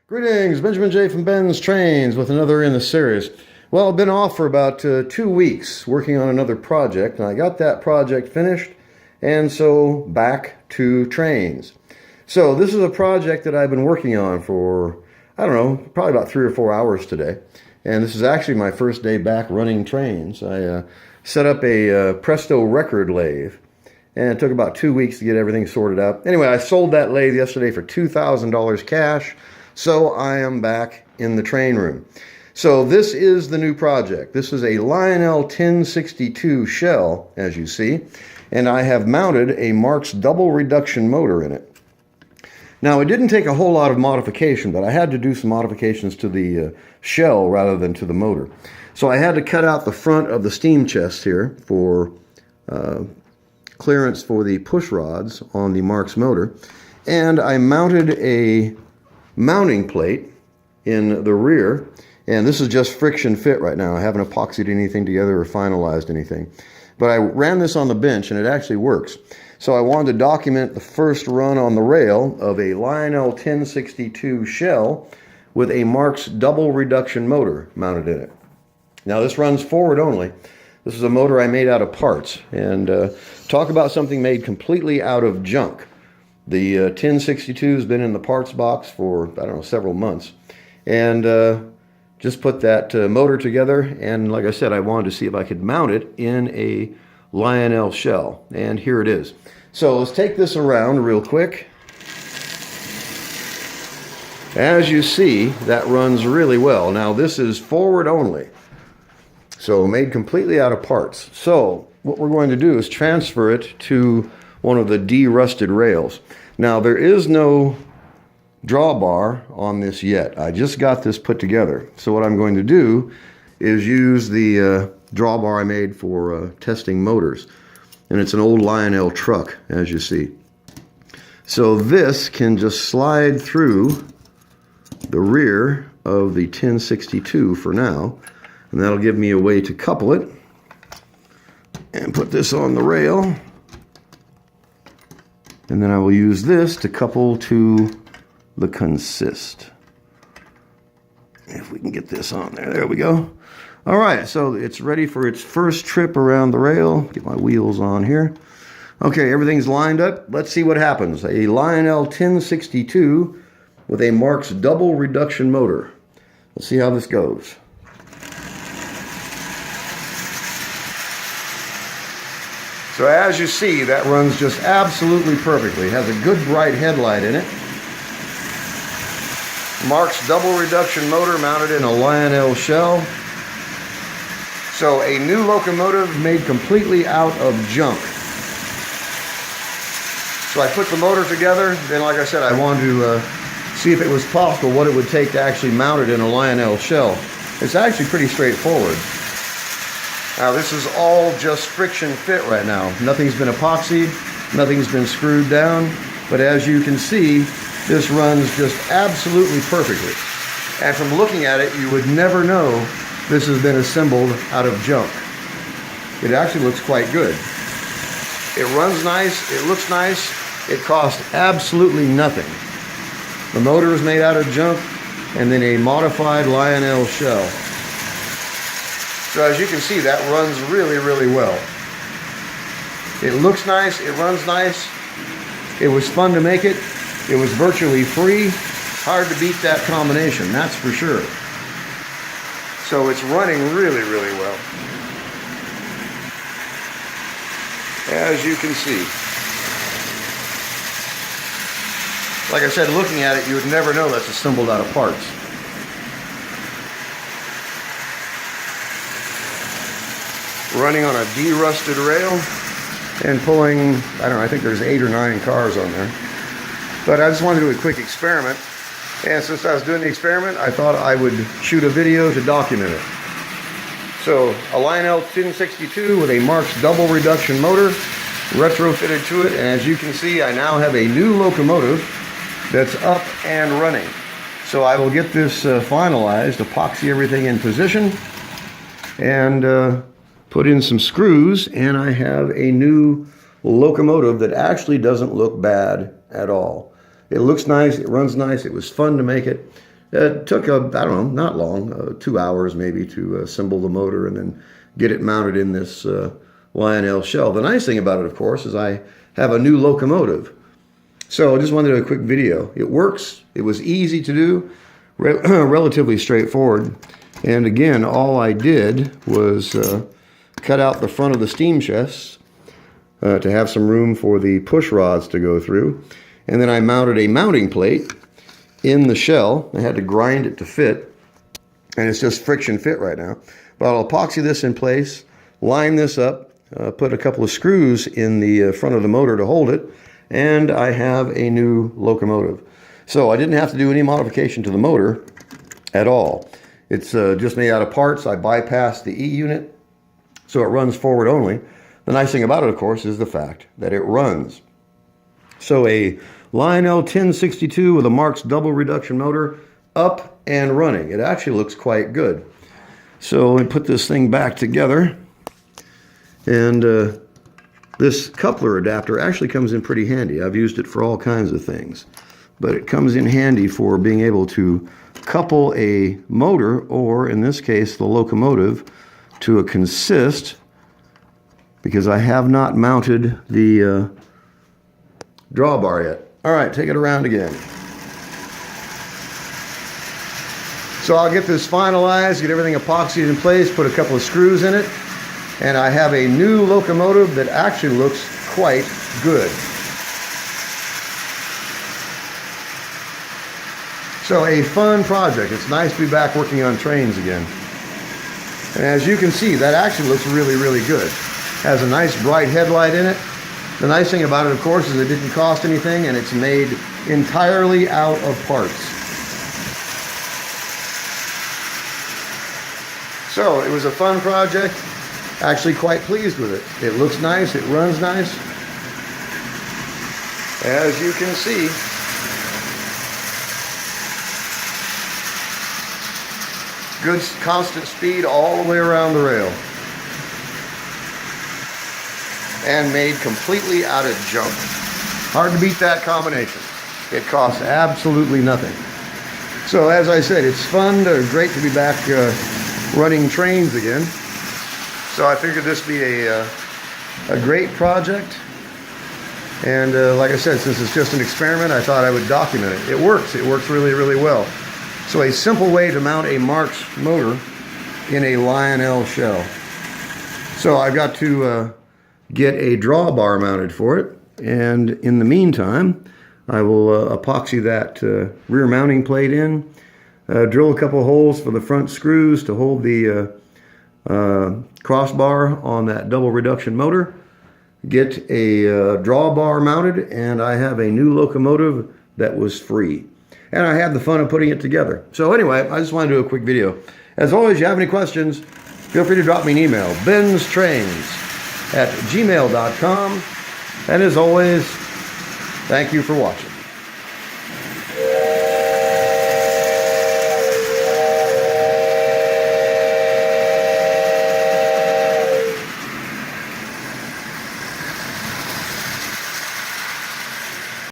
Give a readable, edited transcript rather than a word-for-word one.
Greetings, Benjamin J. from BENZTRAINZ with another in the series. Well, I've been off for about 2 weeks working on another project, and I got that project finished, and so back to trains. So this is a project that I've been working on for, I don't know, probably about 3 or 4 hours today. And this is actually my first day back running trains. I set up a Presto record lathe, and it took about 2 weeks to get everything sorted out. Anyway, I sold that lathe yesterday for $2,000 cash. So I am back in the train room. So this is the new project. This is a Lionel 1062 shell, as you see, and I have mounted a Marx double reduction motor in it. Now, it didn't take a whole lot of modification, but I had to do some modifications to the shell rather than to the motor. So I had to cut out the front of the steam chest here for clearance for the push rods on the Marx motor, and I mounted a mounting plate in the rear, and this is just friction fit right now. I haven't epoxied anything together or finalized anything, but I ran this on the bench and it actually works. So I wanted to document the first run on the rail of a Lionel 1062 shell with a Marx double reduction motor mounted in it. Now this runs forward only. This is a motor I made out of parts, and talk about something made completely out of junk. The 1062 has been in the parts box for, I don't know, several months. And just put that motor together. And like I said, I wanted to see if I could mount it in a Lionel shell. And here it is. So let's take this around real quick. As you see, that runs really well. Now this is forward only. So made completely out of parts. So what we're going to do is transfer it to one of the de-rusted rails. Now there is no drawbar on this yet. I just got this put together. So what I'm going to do is use the drawbar I made for testing motors. And it's an old Lionel truck, as you see. So this can just slide through the rear of the 1062 for now. And that'll give me a way to couple it and put this on the rail. And then I will use this to couple to the consist. If we can get this on there. There we go. All right, so it's ready for its first trip around the rail. Get my wheels on here. Okay, everything's lined up. Let's see what happens. A Lionel 1062 with a Marx double reduction motor. Let's see how this goes. So as you see, that runs just absolutely perfectly. It has a good bright headlight in it. Marx double reduction motor mounted in a Lionel shell. So a new locomotive made completely out of junk. So I put the motor together, then like I said, I wanted to see if it was possible what it would take to actually mount it in a Lionel shell. It's actually pretty straightforward. Now this is all just friction fit right now. Nothing's been epoxied, nothing's been screwed down, but as you can see, this runs just absolutely perfectly. And from looking at it, you would never know this has been assembled out of junk. It actually looks quite good. It runs nice, it looks nice, it costs absolutely nothing. The motor is made out of junk, and then a modified Lionel shell. So as you can see, that runs really, really well. It looks nice, it runs nice. It was fun to make it. It was virtually free. Hard to beat that combination, that's for sure. So it's running really, really well. As you can see. Like I said, looking at it, you would never know that's assembled out of parts. Running on a de-rusted rail and pulling, I don't know, I think there's 8 or 9 cars on there. But I just wanted to do a quick experiment. And since I was doing the experiment, I thought I would shoot a video to document it. So a Lionel 1062 with a Marx double reduction motor retrofitted to it. And as you can see, I now have a new locomotive that's up and running. So I will get this finalized, epoxy everything in position, and put in some screws, and I have a new locomotive that actually doesn't look bad at all. It looks nice, it runs nice, it was fun to make it. It took, I don't know, not long, 2 hours maybe to assemble the motor and then get it mounted in this Lionel shell. The nice thing about it, of course, is I have a new locomotive. So I just wanted to do a quick video. It works. It was easy to do, relatively straightforward. And again, all I did was cut out the front of the steam chest to have some room for the push rods to go through. And then I mounted a mounting plate in the shell. I had to grind it to fit, and it's just friction fit right now. But I'll epoxy this in place, line this up, put a couple of screws in the front of the motor to hold it, and I have a new locomotive. So I didn't have to do any modification to the motor at all. It's just made out of parts. I bypassed the E-unit, so it runs forward only. The nice thing about it, of course, is the fact that it runs. So a Lionel 1062 with a Marx double reduction motor, up and running. It actually looks quite good. So let me put this thing back together. And this coupler adapter actually comes in pretty handy. I've used it for all kinds of things. But it comes in handy for being able to couple a motor, or in this case, the locomotive, to a consist, because I have not mounted the drawbar yet. All right, take it around again. So I'll get this finalized, get everything epoxied in place, put a couple of screws in it, and I have a new locomotive that actually looks quite good. So a fun project. It's nice to be back working on trains again. And as you can see, that actually looks really, really good. Has a nice bright headlight in it. The nice thing about it, of course, is it didn't cost anything, and it's made entirely out of parts. So it was a fun project. Actually quite pleased with it. It looks nice, it runs nice. As you can see, good constant speed all the way around the rail. And made completely out of junk. Hard to beat that combination. It costs absolutely nothing. So as I said, it's fun, great to be back running trains again. So I figured this would be a great project. And like I said, since it's just an experiment, I thought I would document it. It works really, really well. So a simple way to mount a Marx motor in a Lionel shell. So I've got to get a drawbar mounted for it, and in the meantime I will epoxy that rear mounting plate in, drill a couple holes for the front screws to hold the crossbar on that double reduction motor, get a drawbar mounted, and I have a new locomotive that was free. And I had the fun of putting it together. So anyway, I just wanted to do a quick video. As always, if you have any questions, feel free to drop me an email, BENZTRAINZ@gmail.com. And as always, thank you for watching.